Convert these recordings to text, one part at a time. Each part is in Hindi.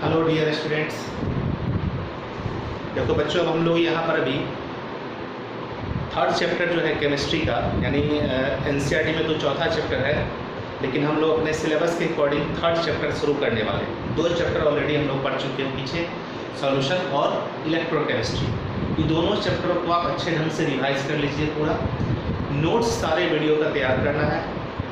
Hello dear students. देखो बच्चों, अब हम लोग यहाँ पर अभी थर्ड चैप्टर जो है केमिस्ट्री का, यानी एनसीईआरटी में तो चौथा चैप्टर है, लेकिन हम लोग अपने सिलेबस के अकॉर्डिंग थर्ड चैप्टर शुरू करने वाले हैं। दो चैप्टर ऑलरेडी हम लोग पढ़ चुके हैं पीछे, सॉल्यूशन और इलेक्ट्रोकेमिस्ट्री। ये दोनों चैप्टरों को आप अच्छे ढंग से रिवाइज कर लीजिए। पूरा नोट्स सारे वीडियो का तैयार करना है,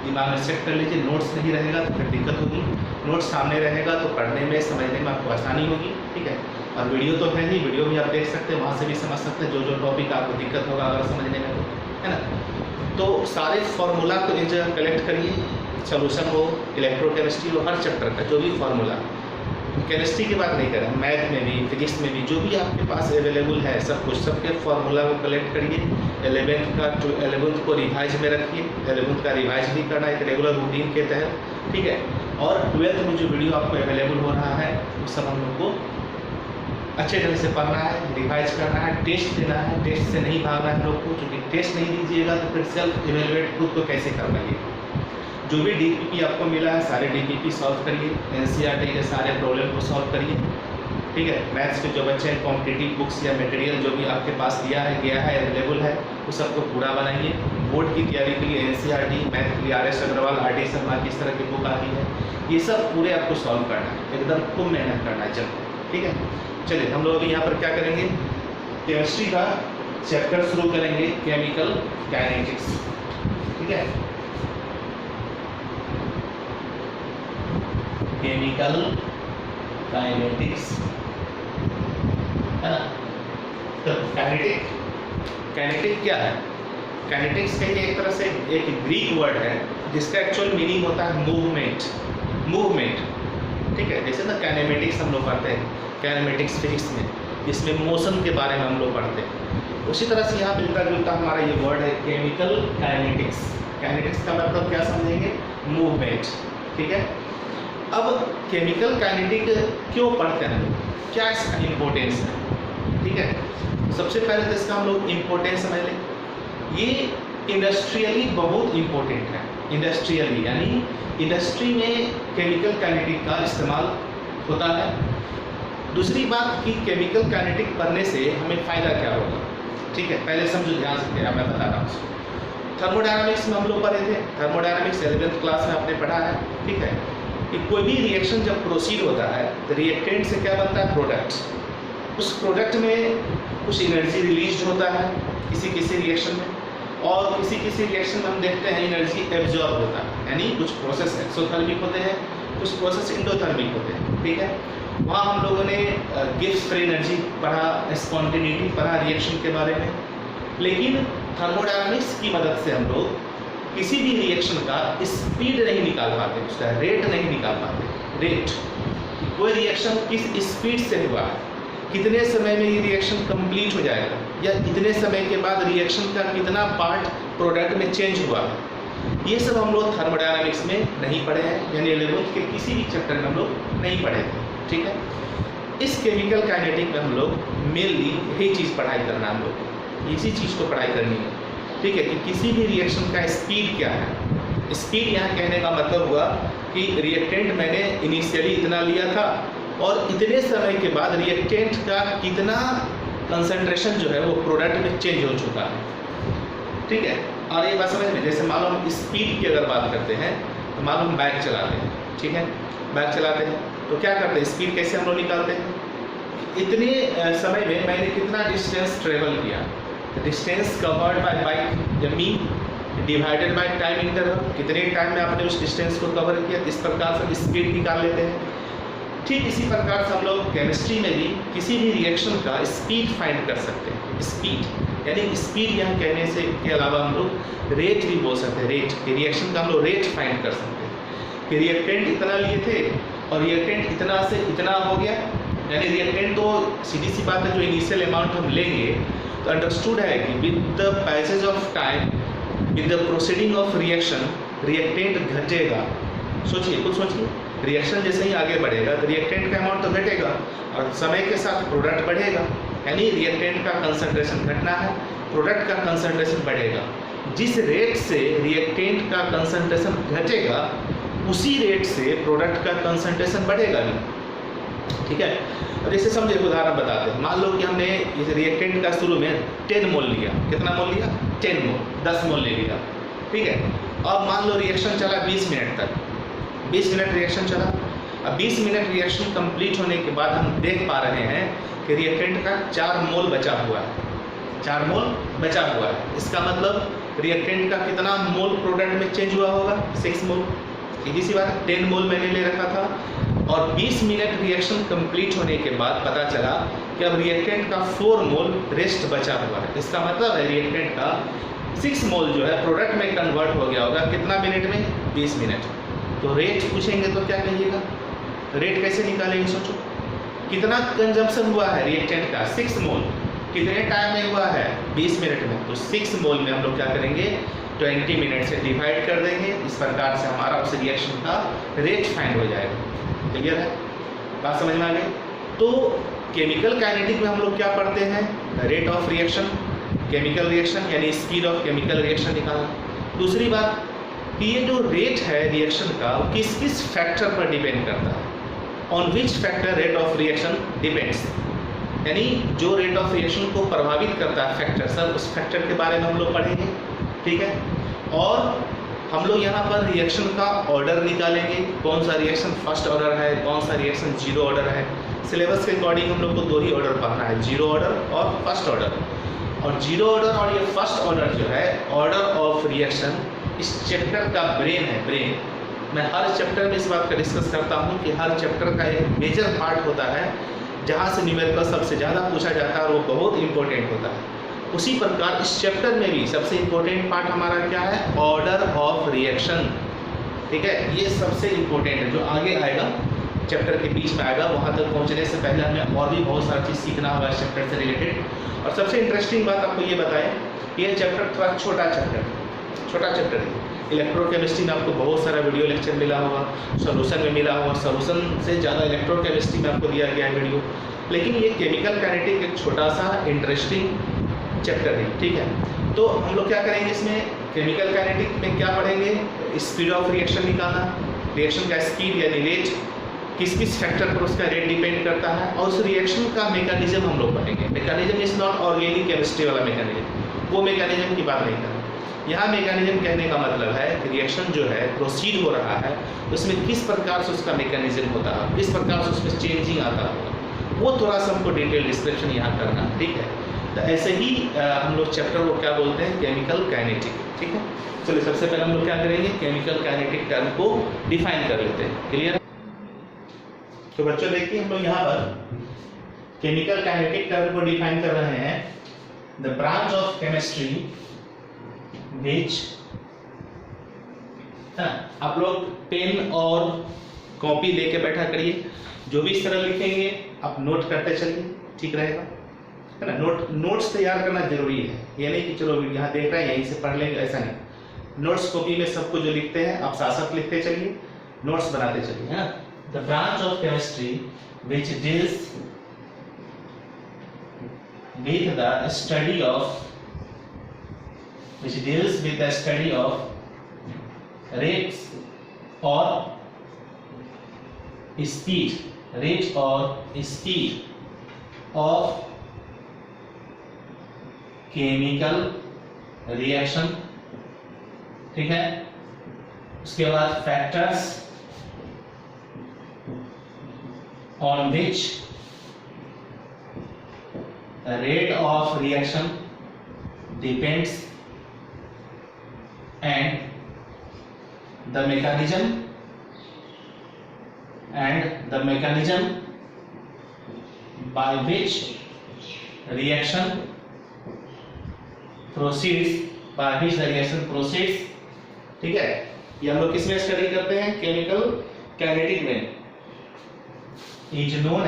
दिमाग में सेट कर लीजिए। नोट्स नहीं रहेगा तो फिर दिक्कत होगी, नोट्स सामने रहेगा तो पढ़ने में समझने में आपको आसानी होगी। ठीक है, और वीडियो तो है ही, वीडियो भी आप देख सकते हैं, वहाँ से भी समझ सकते हैं जो टॉपिक आपको दिक्कत होगा अगर समझने में, तो है ना। तो सारे फार्मूला को एक जगह कलेक्ट करिए, सॉल्यूशन हो, इलेक्ट्रोकेमिस्ट्री हो, हर चैप्टर का जो भी फार्मूला, केमिस्ट्री की बात नहीं करें, मैथ में भी, फिजिक्स में भी, जो भी आपके पास अवेलेबल है सब कुछ, सबके फार्मूला को कलेक्ट करिए। 11th को रिवाइज में रखिए, 11th का रिवाइज भी करना एक रेगुलर रूटीन के तहत। ठीक है, और 12th में जो वीडियो आपको अवेलेबल हो रहा है वो सब हम लोग को अच्छे ढंग से पढ़ना है, रिवाइज करना है, टेस्ट देना है। टेस्ट से नहीं भागना है हम लोग को, क्योंकि टेस्ट नहीं दीजिएगा तो फिर सेल्फ इवेलुएट खुद को कैसे कर पाइएगा। जो भी डीपीपी आपको मिला है सारे डीपीपी सॉल्व करिए, एनसीईआरटी के सारे प्रॉब्लम को सॉल्व करिए। ठीक है, मैथ्स के जो बच्चे हैं कॉम्पिटिटिव बुक्स या मटेरियल जो भी आपके पास दिया है गया है अवेलेबल है, वो सबको पूरा बनाइए। बोर्ड की तैयारी के लिए एनसीईआरटी, मैथ के लिए RS अग्रवाल, RD शर्मा, किस तरह की बुक आती है, ये सब पूरे आपको सॉल्व करना है, एकदम खूब मेहनत करना है। चलो ठीक है, चलिए हम लोग अभी यहाँ पर क्या करेंगे, केमिस्ट्री का चैप्टर शुरू करेंगे, केमिकल काइनेटिक्स। ठीक है, केमिकल काइनेटिक्स है ना। तो काइनेटिक क्या है? काइनेटिक्स कहिए एक तरह से एक ग्रीक वर्ड है जिसका एक्चुअल मीनिंग होता है मूवमेंट। ठीक है, जैसे ना काइनेमेटिक्स हम लोग पढ़ते हैं, काइनेमेटिक्स फिजिक्स में, जिसमें मोशन के बारे में हम लोग पढ़ते हैं, उसी तरह से यहाँ मिलता जुलता हमारा ये वर्ड है केमिकल काइनेटिक्स। काइनेटिक्स का मतलब क्या समझेंगे? मूवमेंट। ठीक है, अब केमिकल काइनेटिक क्यों पढ़ते हैं, क्या इसका इम्पोर्टेंस है? ठीक है, सबसे पहले तो इसका हम लोग इम्पोर्टेंस समझ लें। ये इंडस्ट्रियली बहुत इम्पोर्टेंट है। इंडस्ट्रियली यानी इंडस्ट्री में केमिकल काइनेटिक का इस्तेमाल होता है। दूसरी बात कि केमिकल काइनेटिक पढ़ने से हमें फ़ायदा क्या होगा। ठीक है, पहले समझो ध्यान से, मैं बता रहा हूँ। थर्मोडायनामिक्स में हम लोग पढ़े थे, थर्मोडायनामिक्स 11th क्लास में आपने पढ़ा है। ठीक है, कि कोई भी रिएक्शन जब प्रोसीड होता है तो रिएक्टेंट से क्या बनता है? प्रोडक्ट। उस प्रोडक्ट में कुछ एनर्जी रिलीज होता है किसी रिएक्शन में, और किसी रिएक्शन में हम देखते हैं एनर्जी एब्जॉर्ब होता है, यानी कुछ प्रोसेस एक्सोथर्मिक होते हैं, कुछ प्रोसेस इंडोथर्मिक होते हैं। ठीक है, वहाँ हम लोगों ने गिब्स फ्री एनर्जी पढ़ा, स्पॉन्टेनिटी पढ़ा रिएक्शन के बारे में। लेकिन थर्मोडायनामिक्स की मदद से हम लोग किसी भी रिएक्शन का स्पीड नहीं निकाल पाते, उसका रेट नहीं निकाल पाते। रेट, कोई रिएक्शन किस स्पीड से हुआ है, कितने समय में ये रिएक्शन कंप्लीट हो जाएगा, या कितने समय के बाद रिएक्शन का कितना पार्ट प्रोडक्ट में चेंज हुआ है, ये सब हम लोग थर्मोडायनामिक्स में नहीं पढ़े हैं, यानी 11th के किसी भी चैप्टर में हम लोग नहीं पढ़े थे। ठीक है, इस केमिकल काइनेटिक में हम लोग मेनली यही चीज़ पढ़ाई करना, हम लोग इसी चीज़ को पढ़ाई करनी है। ठीक है, कि किसी भी रिएक्शन का स्पीड क्या है। स्पीड यहाँ कहने का मतलब हुआ कि रिएक्टेंट मैंने इनिशियली इतना लिया था और इतने समय के बाद रिएक्टेंट का कितना कंसंट्रेशन जो है वो प्रोडक्ट में चेंज हो चुका है। ठीक है, और ये बात समझ में, जैसे मानो हम स्पीड की अगर बात करते हैं तो मानो हम बाइक चलाते हैं। ठीक है, बाइक चलाते हैं तो क्या करते हैं, स्पीड कैसे हम लोग निकालते हैं? इतने समय में मैंने कितना डिस्टेंस ट्रेवल किया, डिस्टेंस कवर्ड बाय बाइक या mean divided by time interval, कितने टाइम में आपने उस डिस्टेंस को कवर किया, इस प्रकार से स्पीड निकाल लेते हैं। ठीक इसी प्रकार से हम लोग केमिस्ट्री में भी किसी भी रिएक्शन का स्पीड फाइंड कर सकते हैं। स्पीड यानी स्पीड यहाँ कहने से के अलावा हम लोग रेट भी बोल सकते हैं। रेट, रिएक्शन का हम लोग रेट फाइंड कर सकते हैं कि रिएक्टेंट इतना लिए थे और रिएक्टेंट इतना से इतना हो गया, यानी रिएक्टेंट तो सीधी सी बात है, जो इनिशियल अमाउंट हम लेंगे तो अंडरस्टूड है कि with the passage of time, with the proceeding of reaction, reactant घटेगा। सोचिए, खुद सोचिए, रिएक्शन जैसे ही आगे बढ़ेगा तो रिएक्टेंट का अमाउंट तो घटेगा और समय के साथ प्रोडक्ट बढ़ेगा, यानी रिएक्टेंट का कंसंट्रेशन घटना है, प्रोडक्ट का कंसंट्रेशन बढ़ेगा। जिस रेट से रिएक्टेंट का कंसंट्रेशन घटेगा उसी रेट से प्रोडक्ट का कंसंट्रेशन बढ़ेगा भी। ठीक है। अब जैसे समझे एक उदाहरण बताते हैं। मान लो कि हमने इस रिएक्टेंट का शुरू में 10 मोल लिया। कितना मोल लिया? 10 मोल, 10 मोल ले लिया, ठीक है। अब मान लो रिएक्शन चला 20 मिनट तक, 20 मिनट रिएक्शन चला। अब 20 मिनट रिएक्शन कंप्लीट होने के बाद हम देख पा रहे हैं कि रिएक्टेंट का 4 मोल बचा हुआ है, 4 मोल बचा हुआ है। इसका मतलब रिएक्टेंट का कितना मोल प्रोडक्ट में चेंज हुआ होगा? 6 मोल। सीधी सी बात है, 10 मोल मैंने ले रखा था और 20 मिनट रिएक्शन कंप्लीट होने के बाद पता चला कि अब रिएक्टेंट का 4 मोल रेस्ट बचा हुआ है। इसका मतलब है रिएक्टेंट का 6 मोल जो है प्रोडक्ट में कन्वर्ट हो गया होगा। कितना मिनट में? 20 मिनट। तो रेट पूछेंगे तो क्या कहिएगा? रेट कैसे निकालेंगे? सोचो कितना कंजम्पशन हुआ है रिएक्टेंट का? 6 मोल। कितने टाइम में हुआ है? 20 मिनट में। तो 6 मोल में हम लोग क्या करेंगे? 20 मिनट से डिवाइड कर देंगे। इस प्रकार से हमारा उस रिएक्शन का रेट फाइंड हो जाएगा। क्लियर है? बात समझ में आ गई? तो केमिकल काइनेटिक में हम लोग क्या पढ़ते हैं? Rate of reaction, chemical reaction यानी स्पीड ऑफ केमिकल रिएक्शन निकालना। दूसरी बात कि ये जो रेट है रिएक्शन का वो किस किस फैक्टर पर डिपेंड करता है? On which factor rate of reaction depends, यानी जो रेट ऑफ रिएक्शन को प्रभावित करता है फैक्टर, सर उस फैक्टर के बारे में हम लोग पढ़ेंगे, ठीक है। और हम लोग यहाँ पर रिएक्शन का ऑर्डर निकालेंगे, कौन सा रिएक्शन फर्स्ट ऑर्डर है, कौन सा रिएक्शन जीरो ऑर्डर है। सिलेबस के अकॉर्डिंग हम लोग को 2 ही ऑर्डर पढ़ना है, जीरो ऑर्डर और फर्स्ट ऑर्डर। और जीरो ऑर्डर और ये फर्स्ट ऑर्डर जो है ऑर्डर ऑफ रिएक्शन इस चैप्टर का ब्रेन है, ब्रेन। मैं हर चैप्टर में इस बात का डिस्कस करता हूँ कि हर चैप्टर का एक मेजर पार्ट होता है जहाँ से न्यूमेरिकल सबसे ज़्यादा पूछा जाता है और वो बहुत इंपॉर्टेंट होता है। उसी प्रकार इस चैप्टर में भी सबसे इंपॉर्टेंट पार्ट हमारा क्या है? ऑर्डर ऑफ रिएक्शन, ठीक है। ये सबसे इंपॉर्टेंट है, जो आगे आएगा चैप्टर के बीच में आएगा। वहाँ तक पहुँचने से पहले हमें और भी बहुत सारी चीज़ सीखना होगा इस चैप्टर से रिलेटेड। और सबसे इंटरेस्टिंग बात आपको ये बताएं कि ये चैप्टर थोड़ा छोटा चैप्टर है। इलेक्ट्रोकेमिस्ट्री में आपको बहुत सारा वीडियो लेक्चर मिला होगा, सॉल्यूशन में मिला होगा, सॉल्यूशन से ज़्यादा इलेक्ट्रोकेमिस्ट्री में आपको दिया गया है वीडियो। लेकिन ये केमिकल काइनेटिक एक छोटा सा इंटरेस्टिंग चैप्टर है, ठीक है। तो हम लोग क्या करेंगे इसमें? केमिकल काइनेटिक में क्या पढ़ेंगे? स्पीड ऑफ रिएक्शन निकालना, रिएक्शन का स्पीड यानी रेट, किस किस फैक्टर पर उसका रेट डिपेंड करता है, और उस रिएक्शन का मैकेनिज्म हम लोग पढ़ेंगे। Mechanism is not organic chemistry वाला मैकेनिज्म, वो मैकेनिज्म की बात नहीं कर रहा। यहाँ मैकेनिज्म कहने का मतलब है कि रिएक्शन जो है प्रोसीड हो रहा है उसमें किस प्रकार से उसका मैकेनिज्म होता है, किस प्रकार से उसमें चेंजिंग आता है, वो थोड़ा सा हमको डिटेल डिस्क्रिप्शन यहाँ करना, ठीक है। तो ऐसे ही हम लोग चैप्टर को क्या बोलते हैं? केमिकल काइनेटिक, ठीक है। चलिए सबसे पहले हम लोग क्या करेंगे? केमिकल काइनेटिक टर्म को डिफाइन कर लेते हैं। क्लियर? तो बच्चों देखिए हम लोग यहाँ पर केमिकल काइनेटिक टर्म को डिफाइन कर रहे हैं। The branch of chemistry which, आप लोग पेन और कॉपी लेके बैठा करिए, जो भी इस तरह लिखेंगे आप नोट करते चलिए, ठीक रहेगा, है ना। नोट्स तैयार करना जरूरी है, ये नहीं कि चलो यहाँ देख रहे हैं यहीं से पढ़ लेंगे, ऐसा नहीं। नोट्स कॉपी में सबको जो लिखते हैं आप साथ साथ लिखते चलिए, नोट्स बनाते चलिए, है ना। The branch of chemistry which deals with the study of rates or speed of chemical reaction, ठीक है। उसके बाद factors on which the rate of reaction depends and the mechanism by which reaction proceeds, ठीक है। ये हम लोग किसमें स्टडी करते हैं? केमिकल काइनेटिक में। is known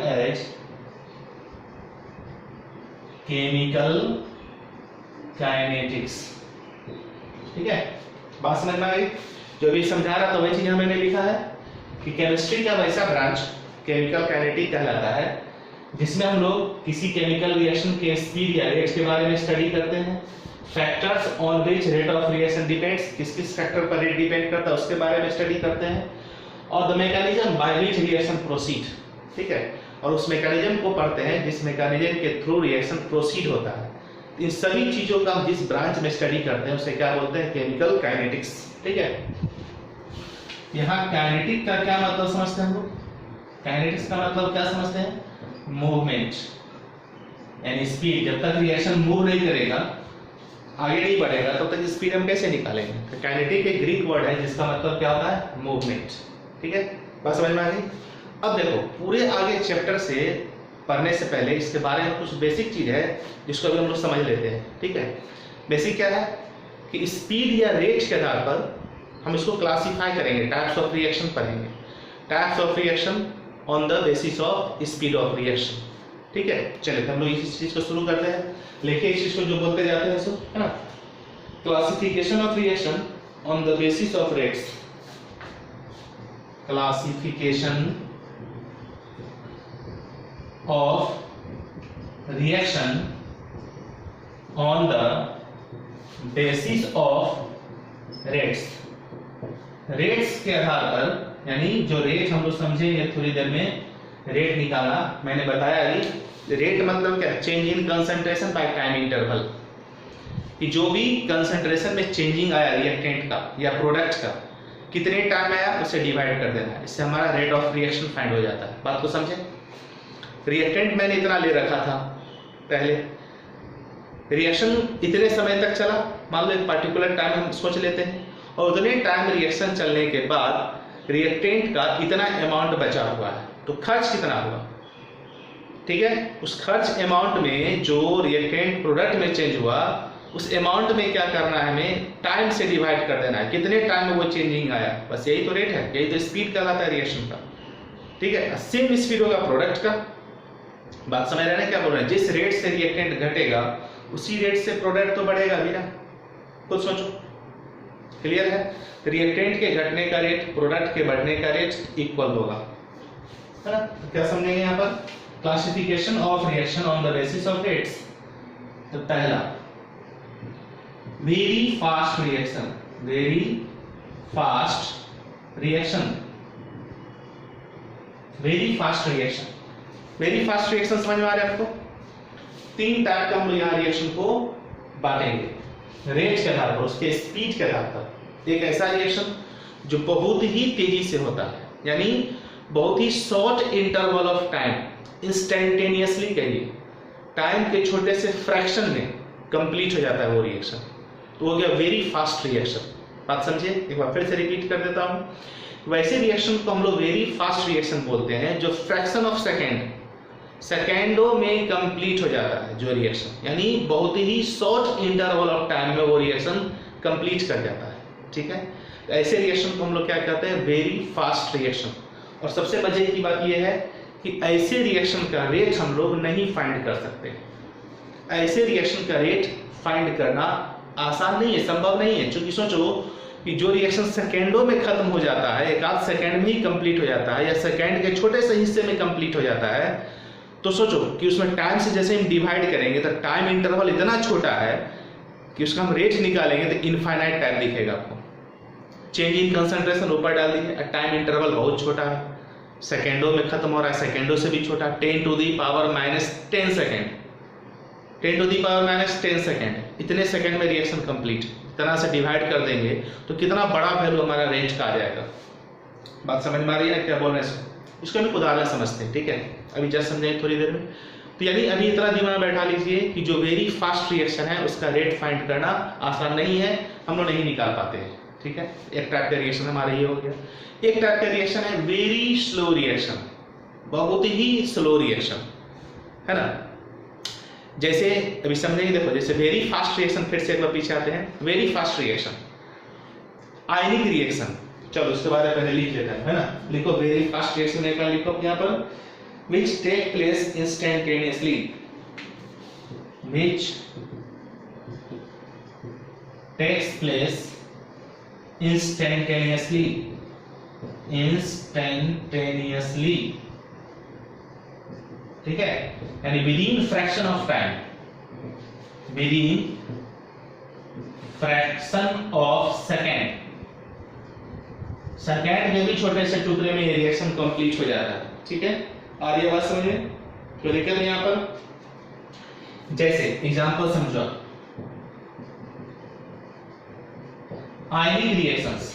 as chemical kinetics, ठीक है। बात समझ में आ गई? जो भी समझा रहा था वही चीज मैंने लिखा है कि केमिस्ट्री का वैसा ब्रांच केमिकल काइनेटिक कहलाता है जिसमें हम लोग किसी केमिकल रिएक्शन के स्पीड या रेट्स के बारे में स्टडी करते हैं। Factors on which rate of reaction depends, किस किस फैक्टर पर रेट डिपेंड करता है उसके बारे में स्टडी करते हैं। और the mechanism by which reaction proceed, ठीक है, और उस मैकेनिज्म को पढ़ते हैं जिस मैकेनिज्म के थ्रू रिएक्शन प्रोसीड होता है। इन सभी चीजों का हम जिस ब्रांच में स्टडी करते हैं उसे क्या बोलते हैं? केमिकल काइनेटिक्स, ठीक है। यहाँ काइनेटिक का क्या मतलब समझते हैं हम लोग? काइनेटिक्स का मतलब क्या समझते हैं? मूवमेंट, यानी स्पीड। जब तक रिएक्शन मूव नहीं करेगा, आगे नहीं बढ़ेगा, तब तक स्पीड हम कैसे निकालेंगे? तो काइनेटिक एक ग्रीक वर्ड है जिसका मतलब क्या होता है? मूवमेंट, ठीक है। बात समझ में आ गई? अब देखो, पूरे आगे चैप्टर से पढ़ने से पहले इसके बारे में कुछ बेसिक चीज है जिसको अभी हम लोग समझ लेते हैं, ठीक है। बेसिक क्या है कि स्पीड या रेट के आधार पर हम इसको क्लासिफाई करेंगे, टाइप्स ऑफ रिएक्शन पढ़ेंगे, types of reaction on the basis of speed of reaction, ठीक है। चलिए हम लोग इस चीज को शुरू करते हैं, लेके इस चीज को जो बोलते जाते हैं सो, है ना, classification of reaction on the basis of rates, classification of reaction on the basis of rates। Rates के आधार पर, यानी जो रेट हम लोग समझेंगे थोड़ी देर में, रेट निकालना। मैंने बताया अभी रेट मतलब क्या? Change in concentration by time interval, कि जो भी कंसंट्रेशन में चेंजिंग आया रिएक्टेंट का या प्रोडक्ट का, कितने टाइम आया उसे डिवाइड कर देना है, इससे हमारा रेट ऑफ रिएक्शन फाइंड हो जाता है। बात को समझे? रिएक्टेंट मैंने इतना ले रखा था पहले, रिएक्शन इतने समय तक चला, मान लो एक पर्टिकुलर टाइम हम सोच लेते हैं, और उतने टाइम रिएक्शन चलने के बाद रिएक्टेंट का इतना अमाउंट बचा हुआ है, तो खर्च कितना हुआ, ठीक है। उस खर्च अमाउंट में जो रिएक्टेंट प्रोडक्ट में चेंज हुआ, उस अमाउंट में क्या करना है? हमें टाइम से डिवाइड कर देना है, कितने टाइम में वो चेंजिंग आया, बस यही तो रेट है, यही तो स्पीड कहलाता है रिएक्शन का, ठीक है। सेम स्पीड होगा प्रोडक्ट का। बात समझ रहे हैं क्या बोल रहे हैं? जिस रेट से रिएक्टेंट घटेगा उसी रेट से प्रोडक्ट तो बढ़ेगा भी ना, खुद सोचो। क्लियर है? रिएक्टेंट के घटने का रेट प्रोडक्ट के बढ़ने का रेट इक्वल होगा, है ना। तो क्या समझेंगे यहाँ पर? Classification of reaction on the basis of rates. तो पहला, very fast reaction, very fast reaction, very fast reaction. Very fast reaction समझ में आ रहा है आपको? तीन टाइप का हम लोग यहाँ रिएक्शन को बांटेंगे रेट के आधार पर, उसके स्पीड के आधार पर। एक ऐसा रिएक्शन जो बहुत ही तेजी से होता है, यानी बहुत ही short interval of time, instantaneously कहिए, टाइम के छोटे से फ्रैक्शन में कंप्लीट हो जाता है वो रिएक्शन, तो हो गया वेरी फास्ट रिएक्शन। बात समझिए, एक बार फिर से रिपीट कर देता हूं। वैसे रिएक्शन को हम लोग वेरी फास्ट रिएक्शन बोलते हैं जो फ्रैक्शन ऑफ सेकेंड, सेकेंडों में कंप्लीट हो जाता है जो रिएक्शन, यानी बहुत ही शॉर्ट इंटरवल ऑफ टाइम में वो रिएक्शन कंप्लीट कर जाता है, ठीक है। ऐसे रिएक्शन को हम लोग क्या कहते हैं? Very fast reaction. और सबसे मजे की बात यह है कि ऐसे रिएक्शन का रेट हम लोग नहीं फाइंड कर सकते। ऐसे रिएक्शन का रेट फाइंड करना आसान नहीं है, संभव नहीं है, क्योंकि सोचो कि जो रिएक्शन सेकेंडों में खत्म हो जाता है, एक आध सेकेंड में ही कंप्लीट हो जाता है, या सेकेंड के छोटे से हिस्से में कंप्लीट हो जाता है, तो सोचो कि उसमें टाइम से जैसे हम डिवाइड करेंगे तो टाइम इंटरवल इतना छोटा है कि उसका हम रेट निकालेंगे तो इनफाइनाइट टाइम दिखेगा आपको। चेंज इन कंसंट्रेशन ऊपर डाल दीजिए, टाइम इंटरवल बहुत छोटा है, सेकेंडों में खत्म हो रहा है, सेकेंडों से भी छोटा, 10 to the power -10 second, 10 to the power -10 second, इतने सेकेंड में रिएक्शन कंप्लीट। इतना से डिवाइड कर देंगे तो कितना बड़ा वैल्यू हमारा रेट का आ जाएगा। बात समझ में आ रही है क्या बोल रहे हैं? इसको हम उदाहरण समझते हैं, ठीक है, अभी जस्ट समझेंगे थोड़ी देर में। तो यानी अभी इतना दिमाग में बैठा लीजिए कि जो वेरी फास्ट रिएक्शन है उसका रेट फाइंड करना आसान नहीं है, हम लोग नहीं निकाल पाते हैं, ठीक है। एक टाइप का रिएक्शन हमारा ये हो गया। एक टाइप का रिएक्शन है वेरी स्लो रिएक्शन, बहुत ही स्लो रिएक्शन, है ना। जैसे अभी समझेंगे, देखो, जैसे वेरी फास्ट रिएक्शन, फिर से एक बार पीछे आते हैं। वेरी फास्ट रिएक्शन, आयनिक रिएक्शन, चलो उसके बारे में पहले लिख लेते हैं, है ना। लिखो वेरी फास्ट रिएक्शन, एक बार लिखो यहाँ पर, which take place instantaneously, which takes place instantaneously, instantaneously, ठीक है, यानी within fraction of time, within fraction of second, second में भी छोटे से टुकड़े में ये रिएक्शन कंप्लीट हो जाता है। ठीक है, और ये बात समझे तो लिख लें यहां पर। जैसे एग्जांपल समझो, आयनिक रिएक्शंस,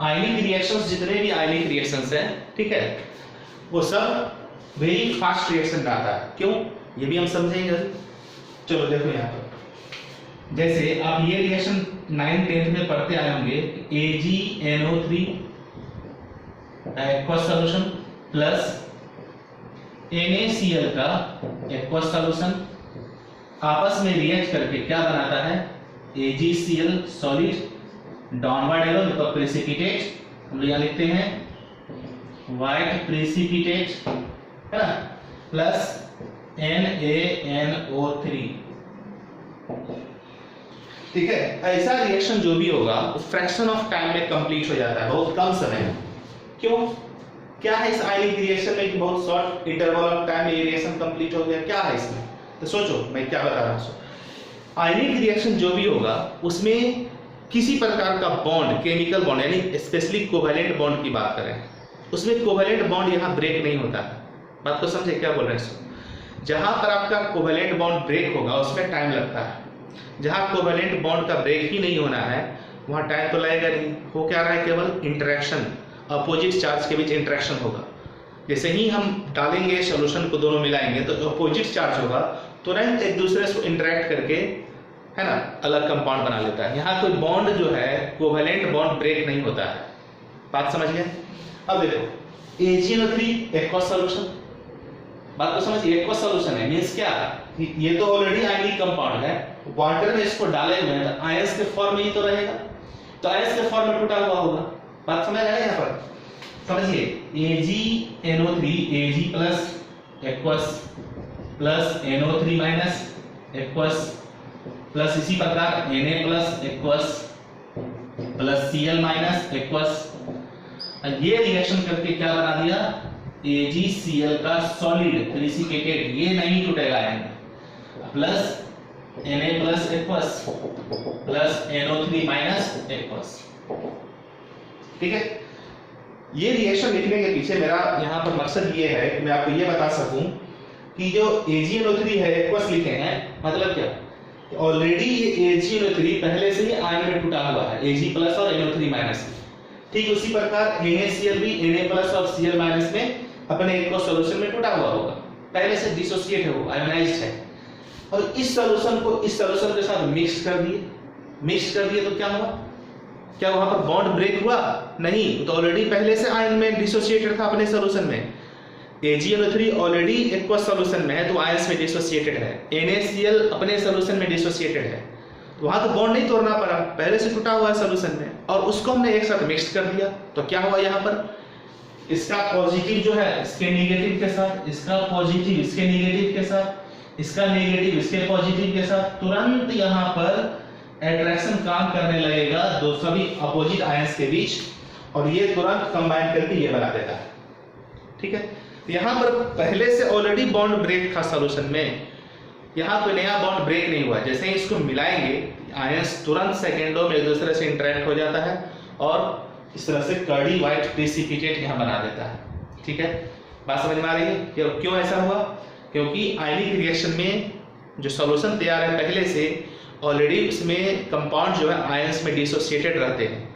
आयनिक रिएक्शंस जितने भी आयनिक रिएक्शंस हैं, ठीक है, वो सब वेरी फास्ट रिएक्शन लाता है। क्यों, ये भी हम समझेंगे। चलो देखो यहाँ पर, जैसे आप ये रिएक्शन 9th 10th में पढ़ते आए होंगे, AgNO3 aqueous solution plus NaCl का एक्वस सॉल्यूशन आपस में रिएक्ट करके क्या बनाता है, AgCl सॉलिड, डाउनवर्ड एरो मतलब प्रेसिपिटेट, हम लोग यहाँ लिखते हैं व्हाइट प्रेसिपिटेट, है ना, प्लस NaNO3। ठीक है, ऐसा रिएक्शन जो भी होगा वो फ्रैक्शन ऑफ टाइम में कंप्लीट हो जाता है, बहुत कम समय में। क्यों, क्या है इस आयनिक रिएक्शन में कि बहुत शॉर्ट इंटरवल ऑफ टाइम में ये रिएक्शन कंप्लीट हो गया, क्या है इसमें? तो सोचो मैं क्या बता रहा हूँ। आयनिक रिएक्शन जो भी होगा उसमें किसी प्रकार का बॉन्ड, केमिकल बॉन्ड यानी स्पेशली कोवेलेंट बॉन्ड की बात करें, उसमें कोवेलेंट बॉन्ड यहाँ ब्रेक नहीं होता है। बात को समझे क्या बोल रहे हैं? जहां पर आपका कोवेलेंट बॉन्ड ब्रेक होगा उसमें टाइम लगता है, जहां कोवेलेंट बॉन्ड का ब्रेक ही नहीं होना है वहां टाइम तो लगेगा नहीं। हो क्या रहा है, केवल इंटरेक्शन, अपोजिट चार्ज के बीच इंटरेक्शन होगा। जैसे ही हम डालेंगे सॉल्यूशन को, दोनों मिलाएंगे तो अपोजिट चार्ज होगा, तुरंत एक दूसरे से इंटरेक्ट करके, है ना, अलग कंपाउंड बना लेता है। यहाँ कोई बॉन्ड जो है कोवेलेंट बॉन्ड ब्रेक नहीं होता है। बात समझ गए? अब देखो AgNO3 एक्वस सॉल्यूशन, बात को समझिए, एक्वस सॉल्यूशन है मींस क्या, ये तो ऑलरेडी आयनिक कंपाउंड है, वाटर में इसको डाले हुए हैं तो आयंस के फॉर्म में ही तो रहेगा, तो आयंस के फॉर्म में टूटा हुआ होगा। बात समझ आया? यहाँ पर समझिए, AgNO3 Ag plus aqueous plus NO3 minus aqueous plus इसी प्रकार Na plus aqueous plus Cl minus aqueous, ये रिएक्शन करके क्या बना दिया, AgCl का सॉलिड प्रेसिपिटेट, ये नहीं टूटेगा ion, plus Na plus aqueous plus NO3 minus aqueous. ठीक है, ये रिएक्शन लिखने के पीछे मेरा यहाँ पर मकसद ये है कि मैं आपको ये बता सकूं कि जो AgNO3 है एक्वस लिखे हैं, मतलब क्या, ऑलरेडी ये AgNO3 पहले से ही आयन में टूटा हुआ है, Ag प्लस और NO3 माइनस। ठीक उसी प्रकार NaCl भी Na प्लस और Cl माइनस में अपने एक्वस सॉल्यूशन में टूटा हुआ होगा, पहले से डिसोसिएट है, वो आयोनाइज्ड है। और इस सॉल्यूशन को इस सॉल्यूशन के साथ मिक्स कर दिए तो क्या हुआ, क्या वहां पर बॉन्ड ब्रेक हुआ? नहीं, तो ऑलरेडी पहले से आयन में डिसोसिएटेड था अपने सॉल्यूशन में। AgNO3 ऑलरेडी एक्वस सॉल्यूशन में है तो आयंस में डिसोसिएटेड है, NaCl अपने सॉल्यूशन में डिसोसिएटेड है, तो वहां तो बॉन्ड नहीं तोड़ना पड़ा, पहले से टूटा हुआ है सॉल्यूशन में, और उसको हमने एक साथ मिक्स कर दिया। तो क्या हुआ यहाँ पर, इसका पॉजिटिव जो है इसके नेगेटिव के साथ, इसका पॉजिटिव इसके नेगेटिव के साथ, इसका नेगेटिव इसके पॉजिटिव के साथ, तुरंत यहाँ पर अट्रैक्शन काम करने लगेगा दो सभी अपोजिट आयंस के बीच, और ये तुरंत कंबाइन करके ये बना देता है। ठीक है, यहाँ पर पहले से ऑलरेडी बॉन्ड ब्रेक था सॉल्यूशन में, यहाँ कोई नया बॉन्ड ब्रेक नहीं हुआ। जैसे ही इसको मिलाएंगे आयंस तुरंत सेकेंडों में एक दूसरे से इंटरेक्ट हो जाता है और इस तरह से कर्डी व्हाइट प्रेसिपिटेट यहाँ बना देता है। ठीक है, बात समझ में आ रही है? क्यों ऐसा हुआ? क्योंकि आयनिक रिएक्शन में जो सॉल्यूशन तैयार है पहले से ऑलरेडी उसमें कंपाउंड जो है आयंस में डिसोसिएटेड रहते हैं,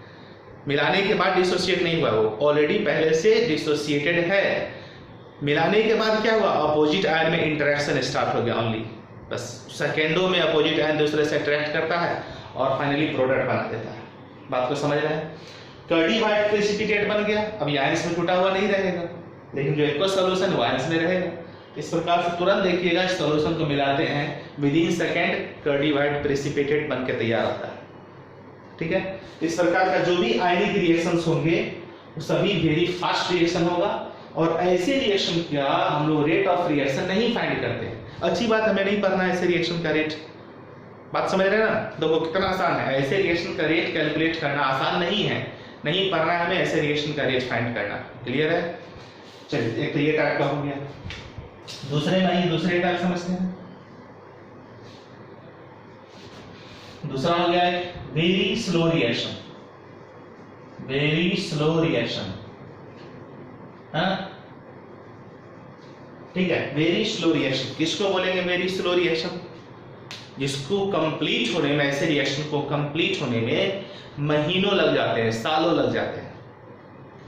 मिलाने के बाद डिसोसिएट नहीं हुआ, वो ऑलरेडी पहले से डिसोसिएटेड है। मिलाने के बाद क्या हुआ, अपोजिट आयन में इंटरेक्शन स्टार्ट हो गया ओनली, बस सेकेंडों में अपोजिट आयन दूसरे से अट्रैक्ट करता है और फाइनली प्रोडक्ट बना देता है। बात को समझ रहे हैं? कर्डी व्हाइट प्रेसिपिटेट बन गया, अभी आयंस में टूटा हुआ नहीं रहेगा, लेकिन जो एक्वस सॉल्यूशन वो आयंस में रहेगा। इस प्रकार से तुरंत देखिएगा इस सॉल्यूशन को मिलाते हैं, with in second curdy white precipitate बन के तैयार होता है। ठीक है, इस प्रकार का जो भी आयनिक रिएक्शंस होंगे वो सभी वेरी फास्ट रिएक्शन होगा, और ऐसे रिएक्शन का हम लोग रेट ऑफ रिएक्शन नहीं फाइंड करते हैं। अच्छी बात, हमें नहीं पढ़ना है ऐसे रिएक्शन का रेट। बात समझ रहे हैं ना? देखो कितना आसान है, ऐसे रिएक्शन का रेट कैलकुलेट करना आसान नहीं है, नहीं पढ़ना है हमें ऐसे रिएक्शन का रेट फाइंड करना। क्लियर है? चलिए, एक तो ये टाइप का हो गया। दूसरे टाइप समझते हैं। दूसरा हो गया very slow reaction. Very slow reaction, ठीक है, वेरी स्लो रिएक्शन। किसको बोलेंगे वेरी स्लो रिएक्शन? जिसको कंप्लीट होने में, ऐसे रिएक्शन को कंप्लीट होने में महीनों लग जाते हैं, सालों लग जाते हैं,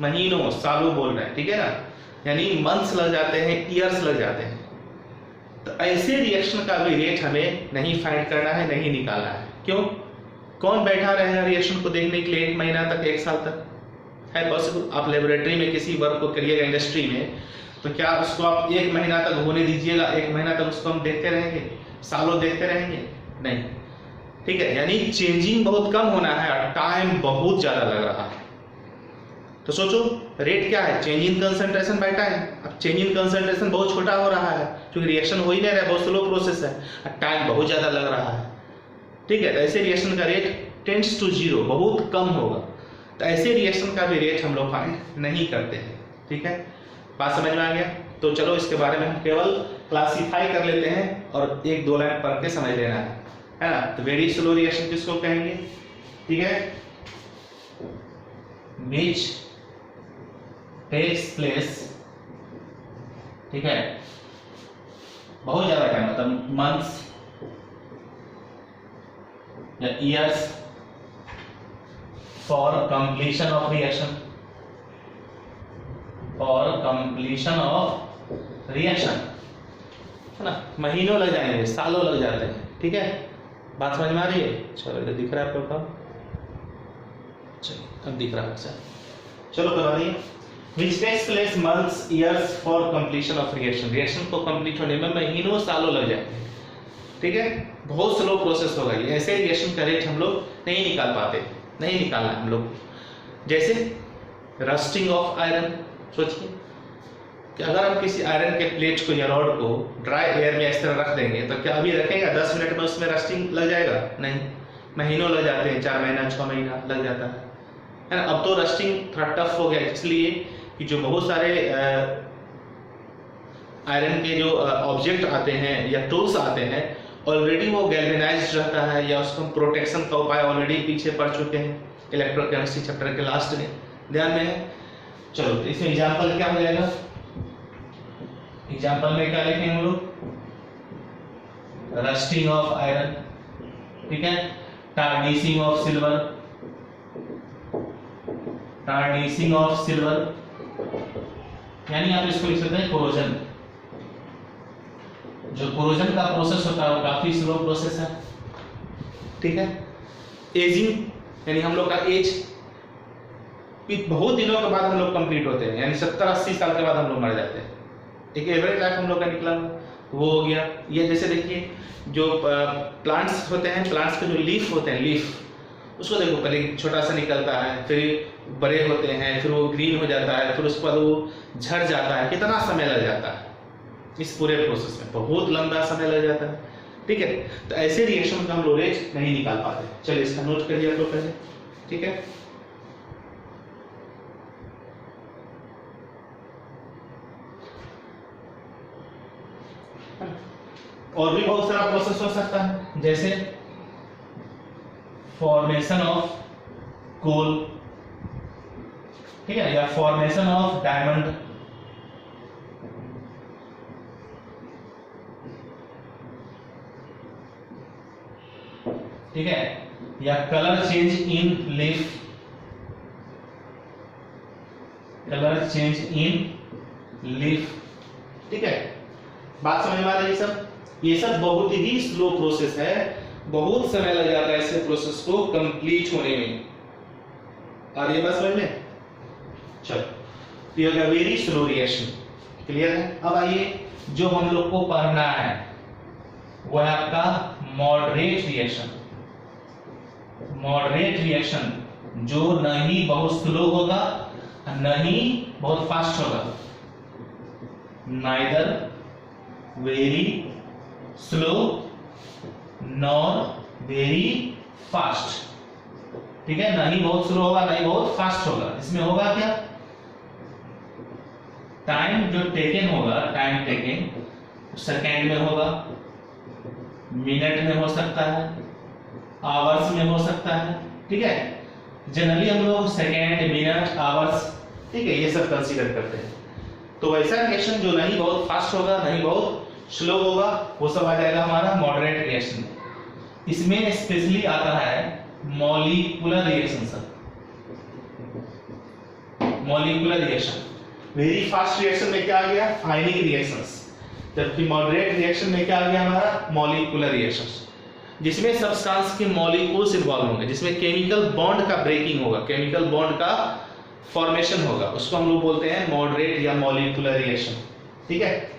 महीनों सालों बोल रहे हैं, ठीक है ना, यानी मंथ्स लग जाते हैं, ईयर्स लग जाते हैं। तो ऐसे रिएक्शन का भी रेट हमें नहीं फाइंड करना है, नहीं निकालना है। क्यों? कौन बैठा रहेगा रिएक्शन को देखने के लिए 1 महीना तक, 1 साल तक? है पॉसिबल? आप लेबोरेटरी में किसी वर्क को करिएगा इंडस्ट्री में, तो क्या उसको आप 1 महीना तक होने दीजिएगा? 1 महीना तक उसको हम देखते रहेंगे? सालों देखते रहेंगे? नहीं, ठीक है। यानी चेंजिंग बहुत कम होना है और टाइम बहुत ज्यादा लग रहा है। तो सोचो रेट क्या है? Change in concentration by time. अब चेंज इन कंसंट्रेशन बहुत छोटा हो रहा है क्योंकि रिएक्शन हो ही नहीं रहा है, बहुत स्लो प्रोसेस है, और टाइम बहुत ज्यादा लग रहा है, ठीक है। तो ऐसे रिएक्शन का रेट टेंड्स टू 0, बहुत कम होगा। तो ऐसे रिएक्शन का भी रेट हम लोग फाइंड नहीं करते हैं, ठीक है। बात समझ में आ गया? तो चलो इसके बारे में हम केवल क्लासीफाई कर लेते हैं और 1-2 लाइन पढ़ के समझ लेना है ना। तो वेरी स्लो रिएक्शन किसको कहेंगे? ठीक है, which takes place, ठीक है, बहुत ज्यादा टाइम, मतलब मंथ्स या years for completion of reaction, for completion of reaction, है ना। महीनों लग जाएंगे, सालों लग जाते हैं, ठीक है। बात समझ में आ रही है? चलो इधर दिख रहा है आपको? चलो अब दिख रहा है। अच्छा चलो करवा दिए। Which takes place months, years for completion of reaction, reaction को कंप्लीट होने में महीनों सालों लग जाते हैं, ठीक है। बहुत स्लो प्रोसेस होगा ये। ऐसे रिएक्शन का रेट हम लोग नहीं निकाल पाते, नहीं निकालना हम लोग। जैसे रस्टिंग ऑफ आयरन, सोचिए कि अगर हम किसी आयरन के प्लेट को या रॉड को ड्राई एयर में इस तरह रख देंगे तो क्या अभी रखेगा 10 मिनट में उसमें रस्टिंग लग जाएगा? नहीं, महीनों लग जाते हैं, 4 महीना 6 महीना लग जाता है ना। अब तो रस्टिंग थोड़ा टफ हो गया, इसलिए कि जो बहुत सारे आयरन के जो ऑब्जेक्ट आते हैं या टूल्स आते हैं, ऑलरेडी वो गैल्वेनाइज्ड रहता है या उसको प्रोटेक्शन का उपाय ऑलरेडी पीछे पड़ चुके हैं, इलेक्ट्रोकेमिस्ट्री चैप्टर के लास्ट में ध्यान में है। चलो तो इसमें एग्जांपल क्या हो जाएगा? एग्जांपल में क्या लिखेंगे हम लोग? रस्टिंग ऑफ आयरन, ठीक है, tarnishing of silver, tarnishing of silver, यानी आप इसको लिख सकते हैं कोरोजन। जो कोरोजन का प्रोसेस होता है वो काफी स्लो प्रोसेस है, ठीक है। एजिंग, यानी हम लोग का एज बहुत दिनों के बाद हम लोग कंप्लीट होते हैं, यानी 70-80 साल के बाद हम लोग मर जाते हैं। एक एवरेज लाइफ हम लोग का निकला वो हो गया। ये जैसे देखिए जो प्लांट्स होते हैं, प्लांट्स के जो लीफ होते हैं, लीफ उसको देखो पहले छोटा सा निकलता है, फिर बड़े होते हैं, फिर वो ग्रीन हो जाता है, फिर उसके बाद वो झड़ जाता है। कितना समय लग जाता है इस पूरे प्रोसेस में? बहुत लंबा समय लग जाता है, ठीक है। तो ऐसे रिएक्शन का हम लोग रेट नहीं निकाल पाते। चलिए इसका नोट करिए आप लोग पहले, ठीक है। और भी बहुत सारा प्रोसेस हो सकता है, जैसे फॉर्मेशन ऑफ कोल, ठीक है, या फॉर्मेशन ऑफ डायमंड, ठीक है, या colour change in leaf, colour change in leaf, ठीक है। बात समझ में आ रही है? ये सब बहुत ही स्लो प्रोसेस है, बहुत समय लग जाता है ऐसे प्रोसेस को कंप्लीट होने में। और ये बात समझ में? चलो ये हो गया वेरी स्लो रिएक्शन, क्लियर है। अब आइए जो हम लोग को पढ़ना है वो है आपका मॉडरेट रिएक्शन। मॉडरेट रिएक्शन जो न ही बहुत स्लो होगा न ही बहुत फास्ट होगा, neither very slow nor very fast, ठीक है। ना ही बहुत स्लो होगा ना ही बहुत फास्ट होगा। इसमें होगा क्या? टाइम जो टेकन होगा, टाइम टेकन सेकेंड में होगा, मिनट में हो सकता है, आवर्स में हो सकता है, ठीक है। जनरली हम लोग सेकेंड, मिनट, आवर्स, ठीक है, ये सब कंसीडर करते हैं। तो वैसा रिएक्शन जो नहीं बहुत फास्ट होगा, नहीं बहुत स्लो होगा, वो सब आ जाएगा हमारा मॉडरेट रिएक्शन। इसमें स्पेशली आता है molecular reaction. Sir molecular reaction, very fast reaction में क्या आ गया, आयनिक रिएक्शंस, जबकि मॉडरेट रिएक्शन में क्या आ गया हमारा, मॉलिक्यूलर रिएक्शंस, जिसमें सब्सटेंस के मॉलिक्यूल्स इन्वॉल्व होंगे, जिसमें केमिकल बॉन्ड का ब्रेकिंग होगा, केमिकल बॉन्ड का फॉर्मेशन होगा, उसको हम लोग बोलते हैं मॉडरेट या मॉलिक्यूलर रिएक्शन। ठीक है,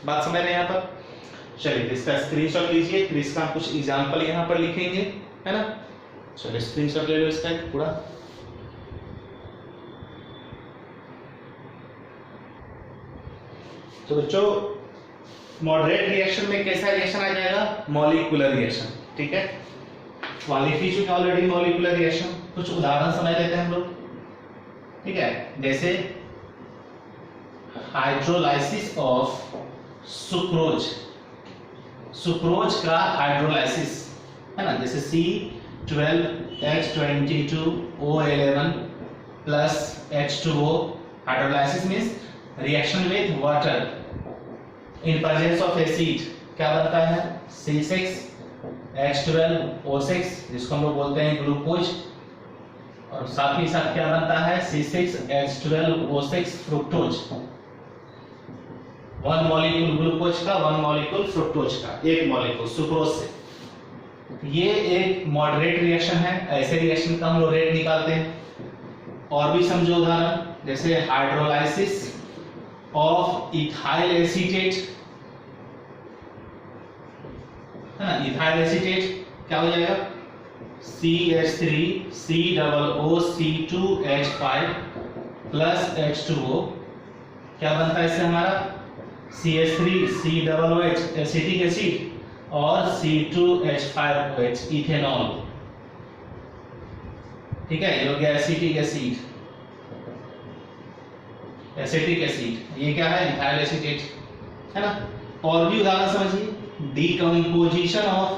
बात समझ रहे हैं यहाँ पर? चलिए इसका स्क्रीनशॉट लीजिए, फिर इसका कुछ एग्जांपल यहाँ पर लिखेंगे, है ना। चलिए स्क्रीनशॉट ले लो इसका पूरा। तो बच्चों मॉडरेट रिएक्शन में कैसा रिएक्शन आ जाएगा, मॉलिक्यूलर रिएक्शन। ठीक है, लिख ही चुके ऑलरेडी मॉलिक्यूलर रिएक्शन। कुछ उदाहरण समझ लेते हैं हम लोग। ठीक है, जैसे हाइड्रोलाइसिस ऑफ सुक्रोज, सुक्रोज का हाइड्रोलाइसिस, है ना, जैसे C12H22O11 plus H2O, hydrolysis means reaction with water in presence of acid, क्या बनता है, C6H12O6, जिसको हम लोग बोलते हैं ग्लूकोज, और साथ ही साथ क्या बनता है, C6H12O6 fructose. One molecule glucose का, वन मॉलिक्यूल फ्रुक्टोज का, एक मॉलिक्यूल सुक्रोज से। ये एक मॉडरेट रिएक्शन है, ऐसे रिएक्शन का हम लोग रेट निकालते हैं। और भी समझो उदाहरण, जैसे हाइड्रोलाइसिस ऑफ इथाइल एसीटेट, है ना, इथाइल एसीटेट क्या हो जाएगा, CH3COOC2H5 प्लस H2O, क्या बनता है इससे हमारा, CH3COOH एसिटिक एसिड और C2H5OH इथेनॉल। ठीक है, ये हो गया एसिटिक एसिड, एसिटिक एसिड, ये क्या है, इथाइल एसीटेट, है ना। और भी उदाहरण समझिए, decomposition of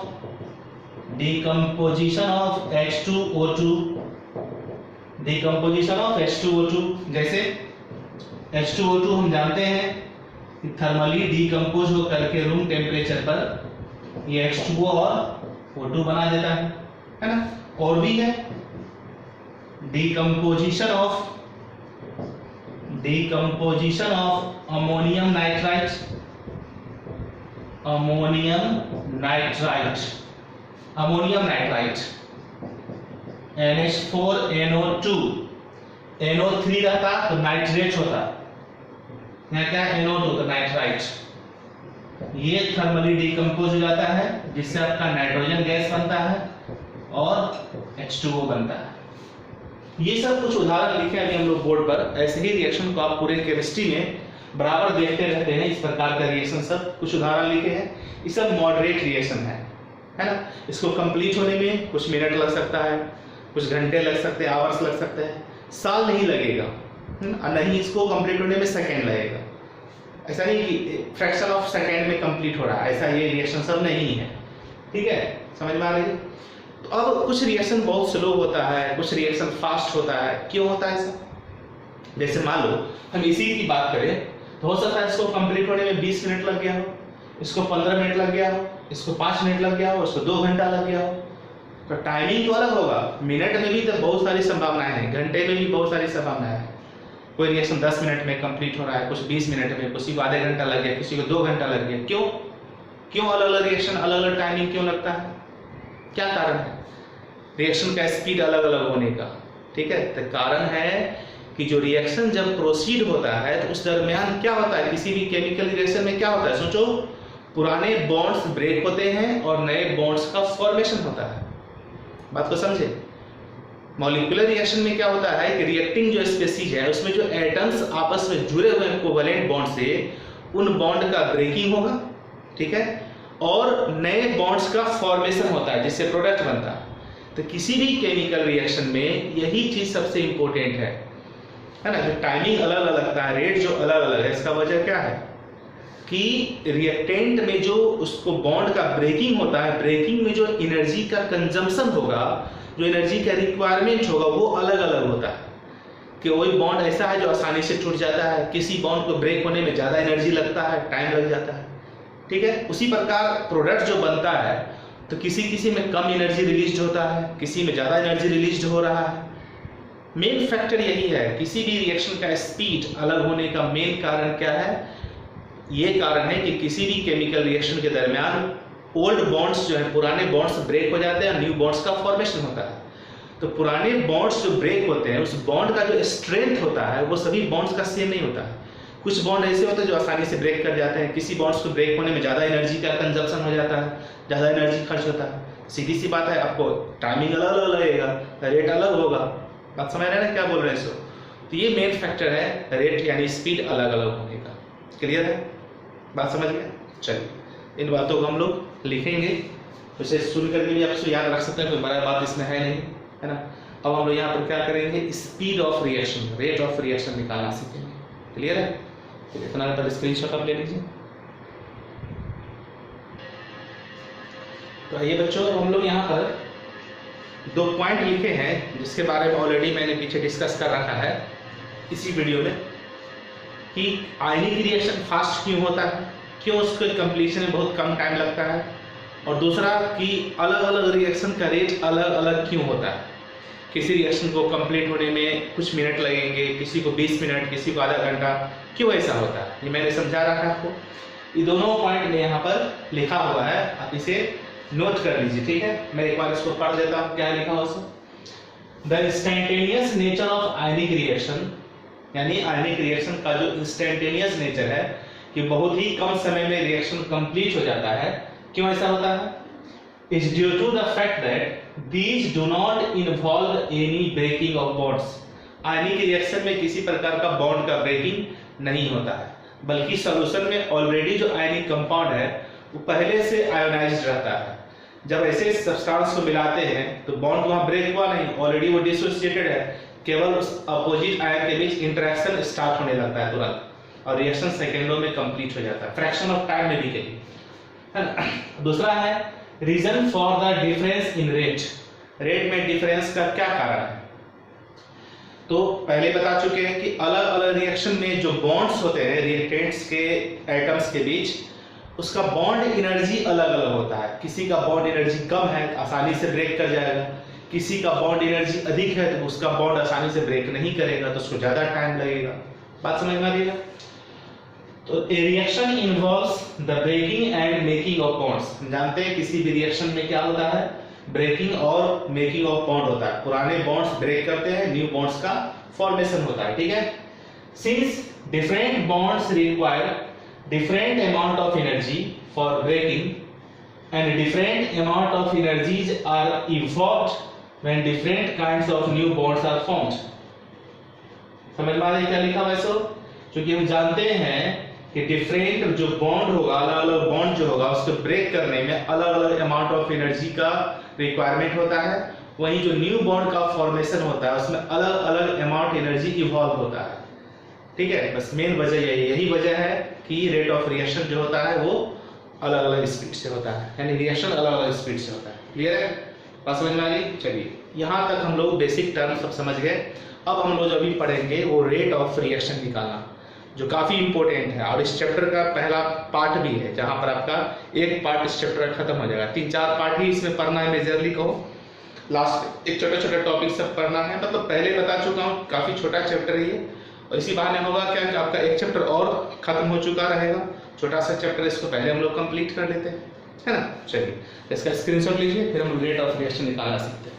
H2O2, decomposition of H2O2, जैसे H2O2 हम जानते हैं कि थर्मली डिकम्पोज हो करके रूम टेम्परेचर पर ये H2O और O2 बना देता है ना। और भी है decomposition of ammonium nitrite, NH4NO2, NO3 रहता तो नाइट्रेट होता, यहाँ क्या NO2 तो नाइट्राइट, ये थर्मली डिकम्पोज हो जाता है, जिससे आपका नाइट्रोजन गैस बनता है और H2O बनता है। ये सब कुछ उदाहरण लिखे अभी हम लोग बोर्ड पर। ऐसे ही रिएक्शन को आप पूरे केमिस्ट्री में बराबर देखते रहते हैं, इस प्रकार का रिएक्शन सब कुछ उदाहरण लिखे हैं। ये सब मॉडरेट रिएक्शन है ना। इसको कंप्लीट होने में कुछ मिनट लग सकता है, कुछ घंटे लग सकते हैं, आवर्स लग सकते हैं, साल नहीं लगेगा, नहीं इसको कंप्लीट होने में सेकेंड लगेगा। ऐसा नहीं कि फ्रैक्शन ऑफ सेकेंड में कंप्लीट हो रहा है, ऐसा ये रिएक्शन सब नहीं है। ठीक है, समझ में आ रही है? तो अब कुछ रिएक्शन बहुत स्लो होता है, कुछ रिएक्शन फास्ट होता है। क्यों होता है ऐसा? जैसे मान लो हम इसी की बात करें तो हो सकता है इसको कंप्लीट होने में 20 मिनट लग गया हो, इसको 15 मिनट लग गया हो, इसको 5 मिनट लग गया हो, इसको 2 घंटा लग गया हो। तो टाइमिंग तो अलग होगा, मिनट में भी तो बहुत सारी संभावनाएं हैं, घंटे में भी बहुत सारी संभावनाएं हैं। कोई रिएक्शन 10 मिनट में कंप्लीट हो रहा है, कुछ 20 मिनट में, किसी को आधे घंटा लग गया, किसी को 2 घंटा लग गया। क्यों अलग अलग रिएक्शन, अलग अलग टाइमिंग क्यों लगता है? क्या कारण है? रिएक्शन का स्पीड अलग अलग होने का। ठीक है, तो कारण है कि जो रिएक्शन जब प्रोसीड होता है तो उस दरमियान क्या होता है, किसी भी केमिकल रिएक्शन में क्या होता है, सोचो, पुराने बॉन्ड्स ब्रेक होते हैं और नए बॉन्ड्स का फॉर्मेशन होता है। बात को समझे? मॉलिक्यूलर रिएक्शन में क्या होता है कि रिएक्टिंग जो स्पीशीज है उसमें जो एटम्स आपस में जुड़े हुए हैं कोवेलेंट बॉन्ड से, उन बॉन्ड का ब्रेकिंग होगा, ठीक है, और नए बॉन्ड्स का फॉर्मेशन होता है जिससे प्रोडक्ट बनता है। तो किसी भी केमिकल रिएक्शन में यही चीज सबसे इंपॉर्टेंट है ना। जो टाइमिंग अलग अलग लगता है, रेट जो अलग अलग है, इसका वजह क्या है कि रिएक्टेंट में जो उसको बॉन्ड का ब्रेकिंग होता है, ब्रेकिंग में जो एनर्जी का कंजम्पशन होगा, जो एनर्जी का रिक्वायरमेंट होगा, वो अलग अलग होता है। कि वही बॉन्ड ऐसा है जो आसानी से टूट जाता है, किसी बॉन्ड को ब्रेक होने में ज़्यादा एनर्जी लगता है, टाइम लग जाता है। ठीक है, उसी प्रकार प्रोडक्ट जो बनता है तो किसी में कम एनर्जी रिलीज होता है, किसी में ज़्यादा एनर्जी रिलीज हो रहा है। मेन फैक्टर यही है, किसी भी रिएक्शन का स्पीड अलग होने का मेन कारण क्या है? ये कारण है कि किसी भी केमिकल रिएक्शन के दरमियान ओल्ड बॉन्ड्स जो है, पुराने बॉन्ड्स ब्रेक हो जाते हैं, न्यू बॉन्ड्स का फॉर्मेशन होता है। तो पुराने बॉन्ड्स जो ब्रेक होते हैं, उस बॉन्ड का जो स्ट्रेंथ होता है वो सभी बॉन्ड्स का सेम नहीं होता है। कुछ बॉन्ड ऐसे होते हैं जो आसानी से ब्रेक कर जाते हैं, किसी बॉन्ड्स को ब्रेक होने में ज़्यादा एनर्जी का कंजप्शन हो जाता है, ज़्यादा एनर्जी खर्च होता है। सीधी सी बात है, आपको टाइमिंग अलग अलग लगेगा, रेट अलग होगा। बात समझ रहे हैं ना क्या बोल रहे हैं? सो तो ये मेन फैक्टर है, रेट यानी स्पीड अलग अलग होने का। क्लियर है? बात समझ गए? चलिए, इन बातों को हम लोग लिखेंगे, उसे सुन करके भी आप याद रख सकते हैं, कोई बड़ा बात इसमें है नहीं, है ना। अब हम लोग यहाँ पर क्या करेंगे? Speed of reaction, rate of reaction निकालना सीखेंगे। क्लियर है? तो इतना पर स्क्रीनशॉट आप ले लीजिए। तो आइए बच्चों, हम लोग यहाँ पर 2 पॉइंट लिखे हैं जिसके बारे में ऑलरेडी मैंने पीछे डिस्कस कर रखा है इसी वीडियो में, कि आयनिक रिएक्शन फास्ट क्यों होता है, क्यों उसके कंप्लीशन में बहुत कम टाइम लगता है, और दूसरा कि अलग अलग रिएक्शन का रेट अलग अलग क्यों होता है। किसी रिएक्शन को कंप्लीट होने में कुछ मिनट लगेंगे, किसी को 20 मिनट, किसी को आधा घंटा, क्यों ऐसा होता है, ये मैंने समझा रखा है आपको। ये दोनों पॉइंट में यहाँ पर लिखा हुआ है, आप इसे नोट कर लीजिए। ठीक है, मैं एक बार इसको पढ़ देता हूँ क्या लिखा हुआ है। The instantaneous nature of ionic reaction, यानी आयनिक रिएक्शन का जो इंस्टेंटेनियस नेचर है कि बहुत ही कम समय में रिएक्शन कंप्लीट हो जाता है, क्यों ऐसा होता है? Is due to the fact that these do not involve any breaking of bonds। Ionic reaction में किसी प्रकार का बॉन्ड का ब्रेकिंग नहीं होता है, बल्कि सॉल्यूशन में ऑलरेडी जो आयनिक कंपाउंड है वो पहले से आयोनाइज्ड रहता है। जब ऐसे सब्सटेंस को मिलाते हैं तो बॉन्ड वहां ब्रेक हुआ नहीं, ऑलरेडी वो डिसोसिएटेड है, केवल उस अपोजिट आयन के बीच इंटरेक्शन स्टार्ट होने लगता है तुरंत, और रिएक्शन सेकेंडों में कंप्लीट हो जाता है, फ्रैक्शन ऑफ टाइम में भी कहीं, है ना। दूसरा है reason for the difference in rate, rate में डिफरेंस का क्या कारण है? तो पहले बता चुके हैं कि अलग अलग रिएक्शन में जो बॉन्ड्स होते हैं रिएक्टेंट्स के एटम्स के बीच, उसका बॉन्ड एनर्जी अलग अलग होता है। किसी का बॉन्ड एनर्जी कम है, आसानी से ब्रेक कर जाएगा, किसी का बॉन्ड एनर्जी अधिक है तो उसका बॉन्ड आसानी से ब्रेक नहीं करेगा, तो उसको ज्यादा टाइम लगेगा। बात समझ में आ रही है? तो a reaction involves the breaking and making of bonds. जानते हैं किसी भी रिएक्शन में क्या होता है? ब्रेकिंग और मेकिंग ऑफ बॉन्ड होता है। पुराने बॉन्ड्स ब्रेक करते हैं, न्यू बॉन्ड्स का फॉर्मेशन होता है। ठीक है, since different bonds require different amount of energy for breaking and different amount of energies are evolved when different kinds of new bonds are formed. समझ में आ रहा है क्या लिखा हुआ है? सो क्योंकि हम जानते हैं कि डिफरेंट जो बॉन्ड होगा, अलग अलग बॉन्ड जो होगा उसको ब्रेक करने में अलग अलग अमाउंट ऑफ एनर्जी का रिक्वायरमेंट होता है, वहीं जो न्यू बॉन्ड का फॉर्मेशन होता है उसमें अलग अलग अमाउंट एनर्जी इवॉल्व होता है। ठीक है, बस मेन वजह यही वजह है कि रेट ऑफ रिएक्शन जो होता है वो अलग अलग स्पीड से होता है, यानी रिएक्शन अलग अलग स्पीड से होता है। क्लियर है? बात समझ में आ गई? चलिए, यहाँ तक हम लोग बेसिक टर्म सब समझ गए। अब हम लोग जो अभी पढ़ेंगे वो रेट ऑफ रिएक्शन निकालना, जो काफी इंपॉर्टेंट है, और इस चैप्टर का पहला पार्ट भी है जहां पर आपका एक पार्ट इस चैप्टर का खत्म हो जाएगा। 3-4 पार्ट ही इसमें पढ़ना है मेजरली कहो, लास्ट एक छोटा छोटा टॉपिक सब पढ़ना है। मतलब पहले बता चुका हूँ, काफी छोटा चैप्टर है ये, और इसी बहाने होगा क्या कि आपका एक चैप्टर और खत्म हो चुका रहेगा। छोटा सा चैप्टर, इसको पहले हम लोग कंप्लीट कर लेते हैं, है ना। चलिए, इसका स्क्रीनशॉट लीजिए, फिर हम रेट ऑफ रिएक्शन निकालना सीखते हैं।